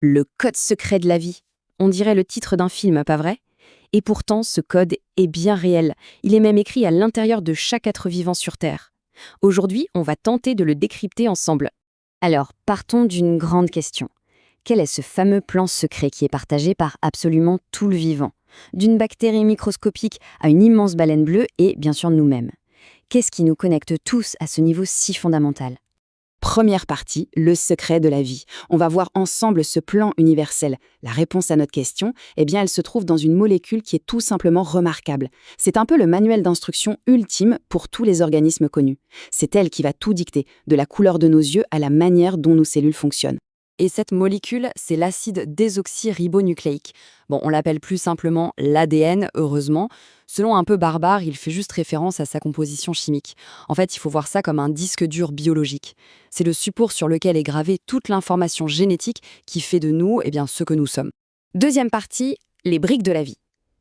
Le code secret de la vie. On dirait le titre d'un film, pas vrai? Et pourtant, ce code est bien réel. Il est même écrit à l'intérieur de chaque être vivant sur Terre. Aujourd'hui, on va tenter de le décrypter ensemble. Alors, partons d'une grande question. Quel est ce fameux plan secret qui est partagé par absolument tout le vivant? D'une bactérie microscopique à une immense baleine bleue et bien sûr nous-mêmes. Qu'est-ce qui nous connecte tous à ce niveau si fondamental? Première partie, le secret de la vie. On va voir ensemble ce plan universel. La réponse à notre question, eh bien, elle se trouve dans une molécule qui est tout simplement remarquable. C'est un peu le manuel d'instruction ultime pour tous les organismes connus. C'est elle qui va tout dicter, de la couleur de nos yeux à la manière dont nos cellules fonctionnent. Et cette molécule, c'est l'acide désoxyribonucléique. Bon, on l'appelle plus simplement l'ADN, heureusement. Selon un peu barbare, il fait juste référence à sa composition chimique. En fait, il faut voir ça comme un disque dur biologique. C'est le support sur lequel est gravée toute l'information génétique qui fait de nous, ce que nous sommes. Deuxième partie, les briques de la vie.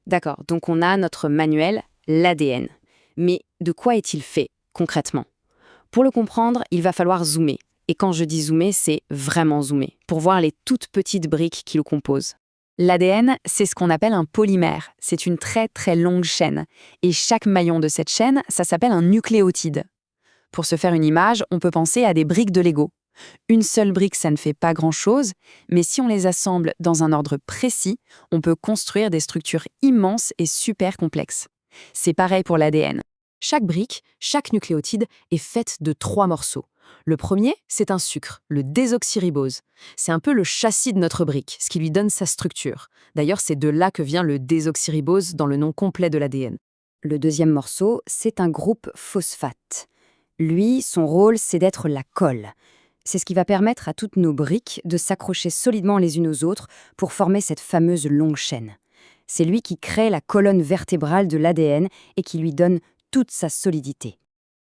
D'accord, donc on a notre manuel, l'ADN. Mais de quoi est-il fait, concrètement? Pour le comprendre, il va falloir zoomer. Et quand je dis zoomer, c'est vraiment zoomer, pour voir les toutes petites briques qui le composent. L'ADN, c'est ce qu'on appelle un polymère. C'est une très très longue chaîne. Et chaque maillon de cette chaîne, ça s'appelle un nucléotide. Pour se faire une image, on peut penser à des briques de Lego. Une seule brique, ça ne fait pas grand-chose, mais si on les assemble dans un ordre précis, on peut construire des structures immenses et super complexes. C'est pareil pour l'ADN. Chaque brique, chaque nucléotide est faite de 3 morceaux. Le premier, c'est un sucre, le désoxyribose. C'est un peu le châssis de notre brique, ce qui lui donne sa structure. D'ailleurs, c'est de là que vient le désoxyribose dans le nom complet de l'ADN. Le deuxième morceau, c'est un groupe phosphate. Lui, son rôle, c'est d'être la colle. C'est ce qui va permettre à toutes nos briques de s'accrocher solidement les unes aux autres pour former cette fameuse longue chaîne. C'est lui qui crée la colonne vertébrale de l'ADN et qui lui donne toute sa solidité.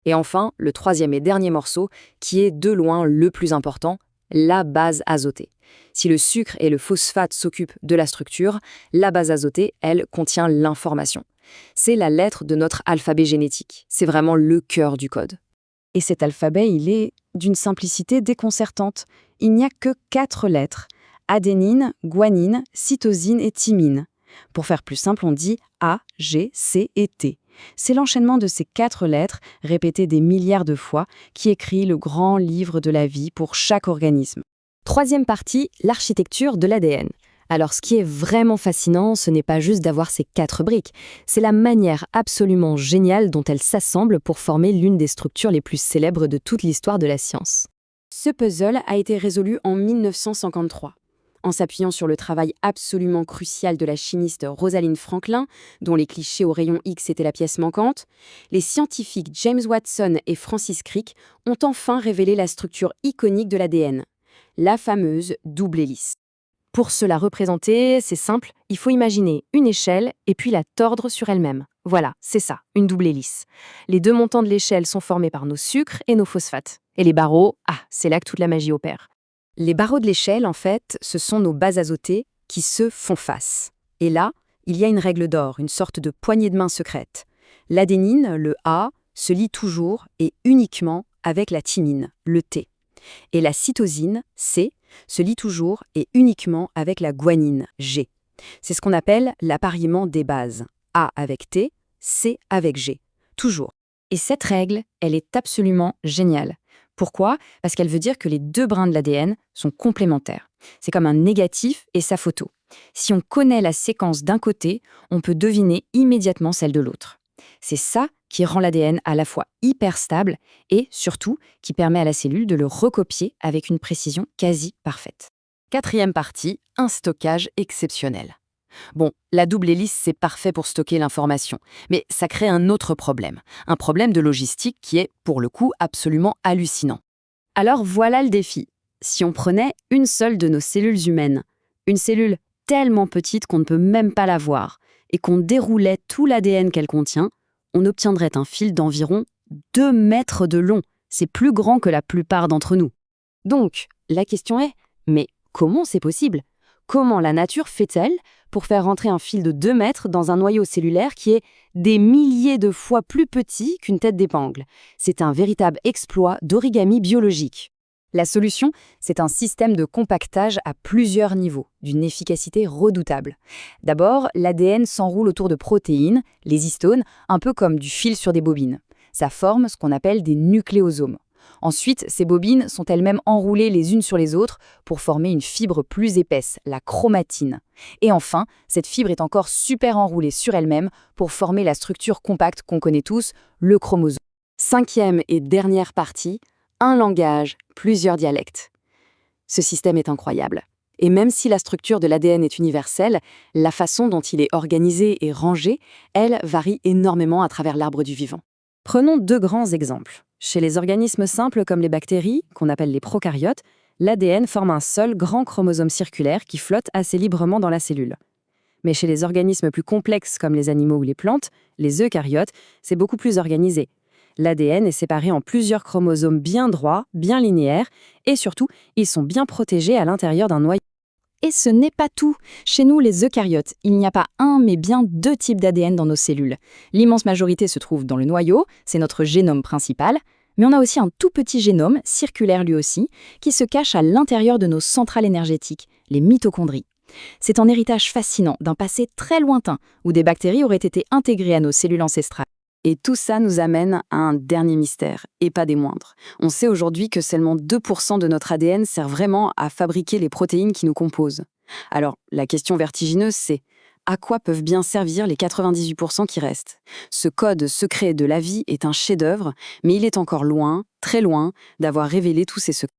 Et enfin, le troisième et dernier morceau, qui est de loin le plus important, la base azotée. Si le sucre et le phosphate s'occupent de la structure, la base azotée, elle, contient l'information. C'est la lettre de notre alphabet génétique. C'est vraiment le cœur du code. Et cet alphabet, il est d'une simplicité déconcertante. Il n'y a que 4 lettres. Adénine, guanine, cytosine et thymine. Pour faire plus simple, on dit A, G, C et T. C'est l'enchaînement de ces 4 lettres, répétées des milliards de fois, qui écrit le grand livre de la vie pour chaque organisme. Troisième partie, l'architecture de l'ADN. Alors ce qui est vraiment fascinant, ce n'est pas juste d'avoir ces 4 briques, c'est la manière absolument géniale dont elles s'assemblent pour former l'une des structures les plus célèbres de toute l'histoire de la science. Ce puzzle a été résolu en 1953. En s'appuyant sur le travail absolument crucial de la chimiste Rosalind Franklin, dont les clichés au rayon X étaient la pièce manquante, les scientifiques James Watson et Francis Crick ont enfin révélé la structure iconique de l'ADN, la fameuse double hélice. Pour se la représenter, c'est simple, il faut imaginer une échelle et puis la tordre sur elle-même. Voilà, c'est ça, une double hélice. Les 2 montants de l'échelle sont formés par nos sucres et nos phosphates. Et les barreaux, c'est là que toute la magie opère. Les barreaux de l'échelle, en fait, ce sont nos bases azotées qui se font face. Et là, il y a une règle d'or, une sorte de poignée de main secrète. L'adénine, le A, se lie toujours et uniquement avec la thymine, le T. Et la cytosine, C, se lie toujours et uniquement avec la guanine, G. C'est ce qu'on appelle l'appariement des bases. A avec T, C avec G. Toujours. Et cette règle, elle est absolument géniale. Pourquoi? Parce qu'elle veut dire que les 2 brins de l'ADN sont complémentaires. C'est comme un négatif et sa photo. Si on connaît la séquence d'un côté, on peut deviner immédiatement celle de l'autre. C'est ça qui rend l'ADN à la fois hyper stable et, surtout, qui permet à la cellule de le recopier avec une précision quasi parfaite. Quatrième partie, un stockage exceptionnel. Bon, la double hélice, c'est parfait pour stocker l'information, mais ça crée un autre problème. Un problème de logistique qui est, pour le coup, absolument hallucinant. Alors voilà le défi. Si on prenait une seule de nos cellules humaines, une cellule tellement petite qu'on ne peut même pas la voir, et qu'on déroulait tout l'ADN qu'elle contient, on obtiendrait un fil d'environ 2 mètres de long. C'est plus grand que la plupart d'entre nous. Donc, la question est, mais comment c'est possible ? Comment la nature fait-elle pour faire rentrer un fil de 2 mètres dans un noyau cellulaire qui est des milliers de fois plus petit qu'une tête d'épingle? C'est un véritable exploit d'origami biologique. La solution, c'est un système de compactage à plusieurs niveaux, d'une efficacité redoutable. D'abord, l'ADN s'enroule autour de protéines, les histones, un peu comme du fil sur des bobines. Ça forme ce qu'on appelle des nucléosomes. Ensuite, ces bobines sont elles-mêmes enroulées les unes sur les autres pour former une fibre plus épaisse, la chromatine. Et enfin, cette fibre est encore super enroulée sur elle-même pour former la structure compacte qu'on connaît tous, le chromosome. Cinquième et dernière partie, un langage, plusieurs dialectes. Ce système est incroyable. Et même si la structure de l'ADN est universelle, la façon dont il est organisé et rangé, elle, varie énormément à travers l'arbre du vivant. Prenons deux grands exemples. Chez les organismes simples comme les bactéries, qu'on appelle les prokaryotes, l'ADN forme un seul grand chromosome circulaire qui flotte assez librement dans la cellule. Mais chez les organismes plus complexes comme les animaux ou les plantes, les eucaryotes, c'est beaucoup plus organisé. L'ADN est séparé en plusieurs chromosomes bien droits, bien linéaires, et surtout, ils sont bien protégés à l'intérieur d'un noyau. Et ce n'est pas tout. Chez nous, les eucaryotes, il n'y a pas un, mais bien deux types d'ADN dans nos cellules. L'immense majorité se trouve dans le noyau, c'est notre génome principal, mais on a aussi un tout petit génome, circulaire lui aussi, qui se cache à l'intérieur de nos centrales énergétiques, les mitochondries. C'est un héritage fascinant d'un passé très lointain, où des bactéries auraient été intégrées à nos cellules ancestrales. Et tout ça nous amène à un dernier mystère, et pas des moindres. On sait aujourd'hui que seulement 2% de notre ADN sert vraiment à fabriquer les protéines qui nous composent. Alors, la question vertigineuse, c'est à quoi peuvent bien servir les 98% qui restent? Ce code secret de la vie est un chef-d'œuvre, mais il est encore loin, très loin, d'avoir révélé tous ces secrets.